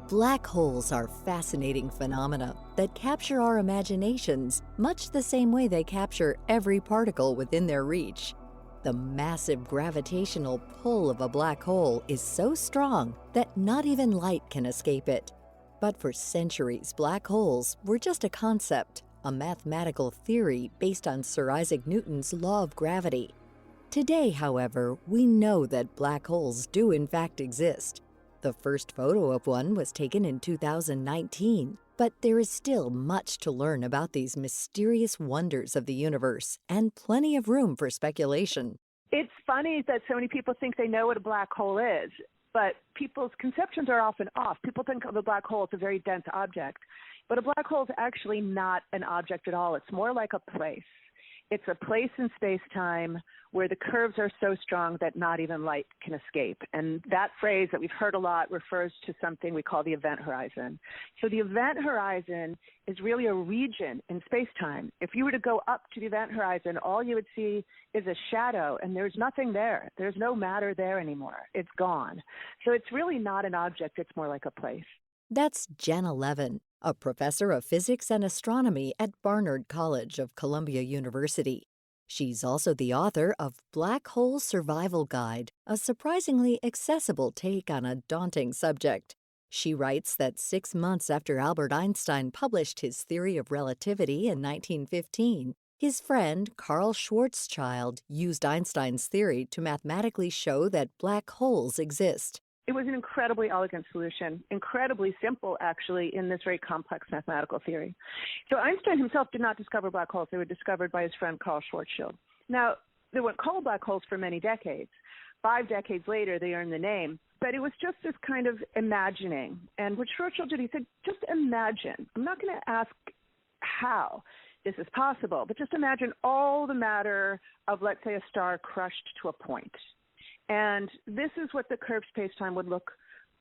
Black holes are fascinating phenomena that capture our imaginations much the same way they capture every particle within their reach. The massive gravitational pull of a black hole is so strong that not even light can escape it. But for centuries, black holes were just a concept, a mathematical theory based on Sir Isaac Newton's law of gravity. Today, however, we know that black holes do in fact exist. The first photo of one was taken in 2019, but there is still much to learn about these mysterious wonders of the universe and plenty of room for speculation. It's funny that so many people think they know what a black hole is, but people's conceptions are often off. People think of a black hole as a very dense object, but a black hole is actually not an object at all. It's more like a place. It's a place in space-time where the curves are so strong that not even light can escape. And that phrase that we've heard a lot refers to something we call the event horizon. So the event horizon is really a region in space-time. If you were to go up to the event horizon, all you would see is a shadow, and there's nothing there. There's no matter there anymore. It's gone. So it's really not an object. It's more like a place. That's Janna Levin, a professor of physics and astronomy at Barnard College of Columbia University. She's also the author of Black Hole Survival Guide, a surprisingly accessible take on a daunting subject. She writes that 6 months after Albert Einstein published his theory of relativity in 1915, his friend Karl Schwarzschild used Einstein's theory to mathematically show that black holes exist. It was an incredibly elegant solution, incredibly simple, actually, in this very complex mathematical theory. So Einstein himself did not discover black holes. They were discovered by his friend Karl Schwarzschild. Now, they weren't called black holes for many decades. 5 decades later, they earned the name. But it was just this kind of imagining. And what Schwarzschild did, he said, just imagine. I'm not going to ask how this is possible, but just imagine all the matter of, let's say, a star crushed to a point. And this is what the curved space-time would look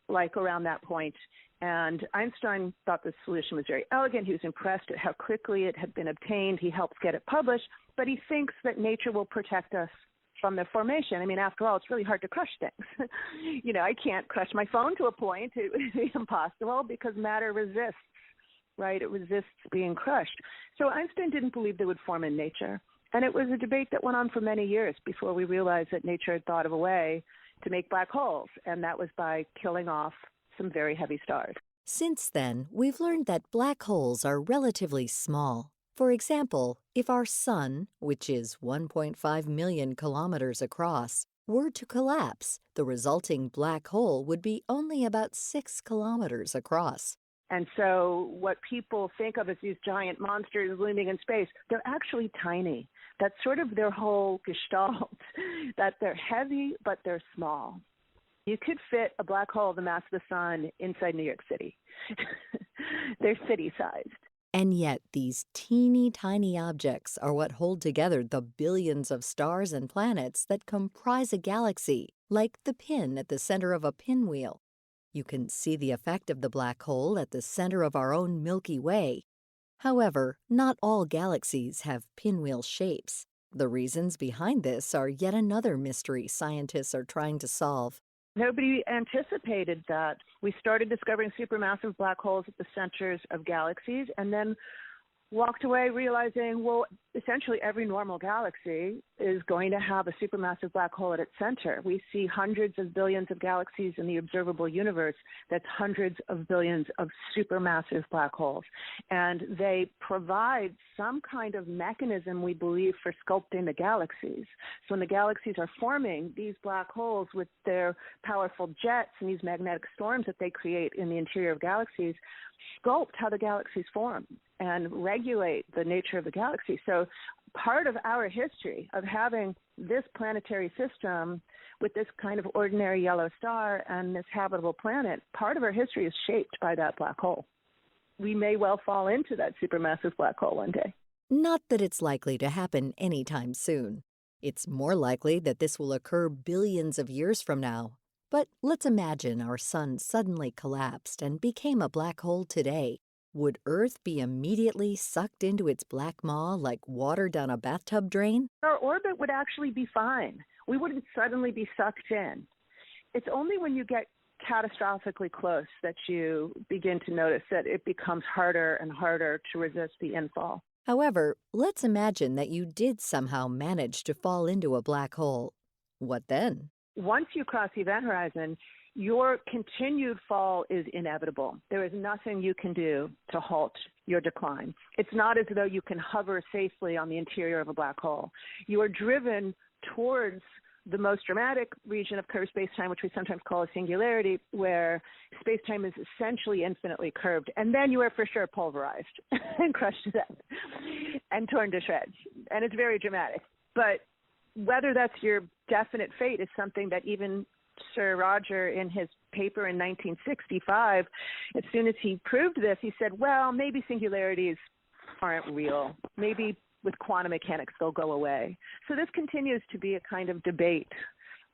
like around that point. And Einstein thought the solution was very elegant. He was impressed at how quickly it had been obtained. He helped get it published, but he thinks that nature will protect us from their formation. I mean, after all, it's really hard to crush things. I can't crush my phone to a point. It would be impossible because matter resists, right? It resists being crushed. So Einstein didn't believe they would form in nature. And it was a debate that went on for many years before we realized that nature had thought of a way to make black holes, and that was by killing off some very heavy stars. Since then, we've learned that black holes are relatively small. For example, if our sun, which is 1.5 million kilometers across, were to collapse, the resulting black hole would be only about 6 kilometers across. And so what people think of as these giant monsters looming in space, they're actually tiny. That's sort of their whole gestalt, that they're heavy, but they're small. You could fit a black hole the mass of the sun inside New York City. They're city-sized. And yet, these teeny tiny objects are what hold together the billions of stars and planets that comprise a galaxy, like the pin at the center of a pinwheel. You can see the effect of the black hole at the center of our own Milky Way. However, not all galaxies have pinwheel shapes. The reasons behind this are yet another mystery scientists are trying to solve. Nobody anticipated that. We started discovering supermassive black holes at the centers of galaxies and then walked away realizing, well, essentially every normal galaxy is going to have a supermassive black hole at its center. We see hundreds of billions of galaxies in the observable universe. That's hundreds of billions of supermassive black holes. And they provide some kind of mechanism, we believe, for sculpting the galaxies. So when the galaxies are forming, these black holes with their powerful jets and these magnetic storms that they create in the interior of galaxies sculpt how the galaxies form and regulate the nature of the galaxy. So part of our history of having this planetary system with this kind of ordinary yellow star and this habitable planet, part of our history is shaped by that black hole. We may well fall into that supermassive black hole one day. Not that it's likely to happen anytime soon. It's more likely that this will occur billions of years from now. But let's imagine our sun suddenly collapsed and became a black hole today. Would Earth be immediately sucked into its black maw like water down a bathtub drain? Our orbit would actually be fine. We wouldn't suddenly be sucked in. It's only when you get catastrophically close that you begin to notice that it becomes harder and harder to resist the infall. However, let's imagine that you did somehow manage to fall into a black hole. What then? Once you cross the event horizon, your continued fall is inevitable. There is nothing you can do to halt your decline. It's not as though you can hover safely on the interior of a black hole. You are driven towards the most dramatic region of curved spacetime, which we sometimes call a singularity, where spacetime is essentially infinitely curved. And then you are for sure pulverized and crushed to death and torn to shreds. And it's very dramatic. But whether that's your definite fate is something that even Sir Roger, in his paper in 1965, as soon as he proved this, he said, well, maybe singularities aren't real. Maybe with quantum mechanics, they'll go away. So this continues to be a kind of debate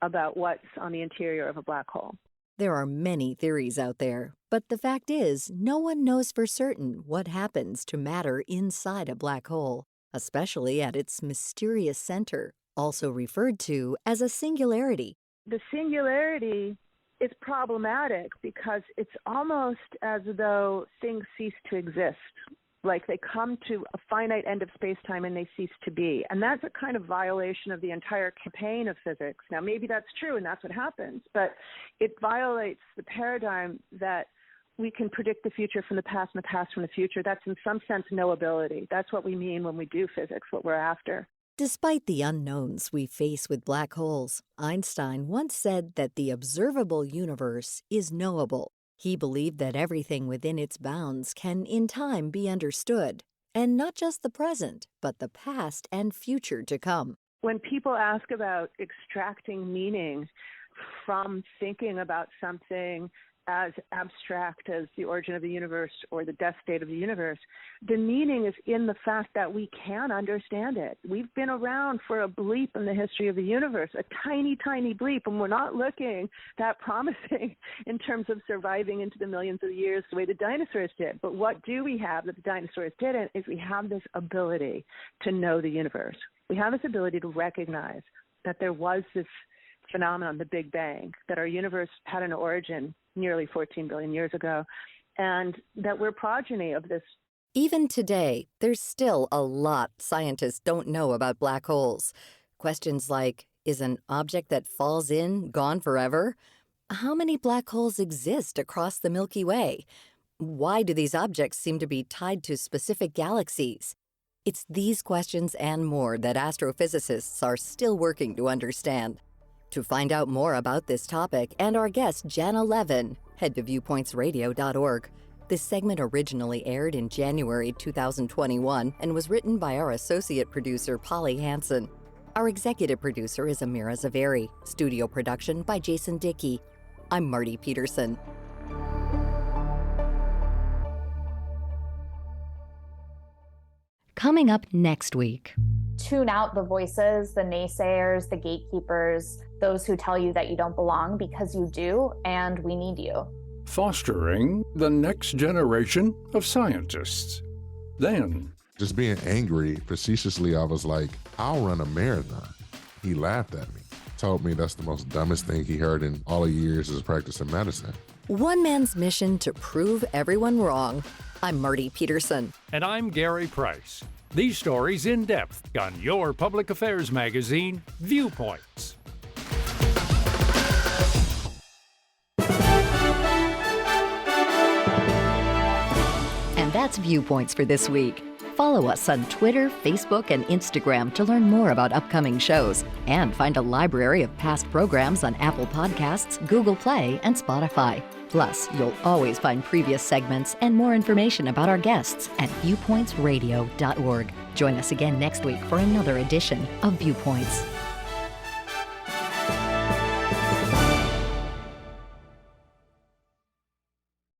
about what's on the interior of a black hole. There are many theories out there, but the fact is, no one knows for certain what happens to matter inside a black hole, especially at its mysterious center, also referred to as a singularity. The singularity is problematic because it's almost as though things cease to exist. Like they come to a finite end of space-time and they cease to be. And that's a kind of violation of the entire campaign of physics. Now, maybe that's true and that's what happens, but it violates the paradigm that we can predict the future from the past and the past from the future. That's in some sense knowability. That's what we mean when we do physics, what we're after. Despite the unknowns we face with black holes, Einstein once said that the observable universe is knowable. He believed that everything within its bounds can in time be understood, and not just the present, but the past and future to come. When people ask about extracting meaning from thinking about something as abstract as the origin of the universe or the death state of the universe, the meaning is in the fact that we can understand it. We've been around for a bleep in the history of the universe, a tiny, tiny bleep, and we're not looking that promising in terms of surviving into the millions of years the way the dinosaurs did. But what do we have that the dinosaurs didn't is we have this ability to know the universe. We have this ability to recognize that there was this phenomenon, the Big Bang, that our universe had an origin nearly 14 billion years ago, and that we're progeny of this. Even today, there's still a lot scientists don't know about black holes. Questions like, is an object that falls in gone forever? How many black holes exist across the Milky Way? Why do these objects seem to be tied to specific galaxies? It's these questions and more that astrophysicists are still working to understand. To find out more about this topic and our guest, Janna Levin, head to viewpointsradio.org. This segment originally aired in January 2021 and was written by our associate producer, Polly Hansen. Our executive producer is Amira Zaveri. Studio production by Jason Dickey. I'm Marty Peterson. Coming up next week. Tune out the voices, the naysayers, the gatekeepers, those who tell you that you don't belong, because you do, and we need you. Fostering the next generation of scientists. Then, just being angry, facetiously, I was like, I'll run a marathon. He laughed at me, told me that's the most dumbest thing he heard in all the years of practicing medicine. One man's mission to prove everyone wrong. I'm Marty Peterson. And I'm Gary Price. These stories in depth on your public affairs magazine, Viewpoints. And that's Viewpoints for this week. Follow us on Twitter, Facebook, and Instagram to learn more about upcoming shows and find a library of past programs on Apple Podcasts, Google Play, and Spotify. Plus, you'll always find previous segments and more information about our guests at viewpointsradio.org. Join us again next week for another edition of Viewpoints.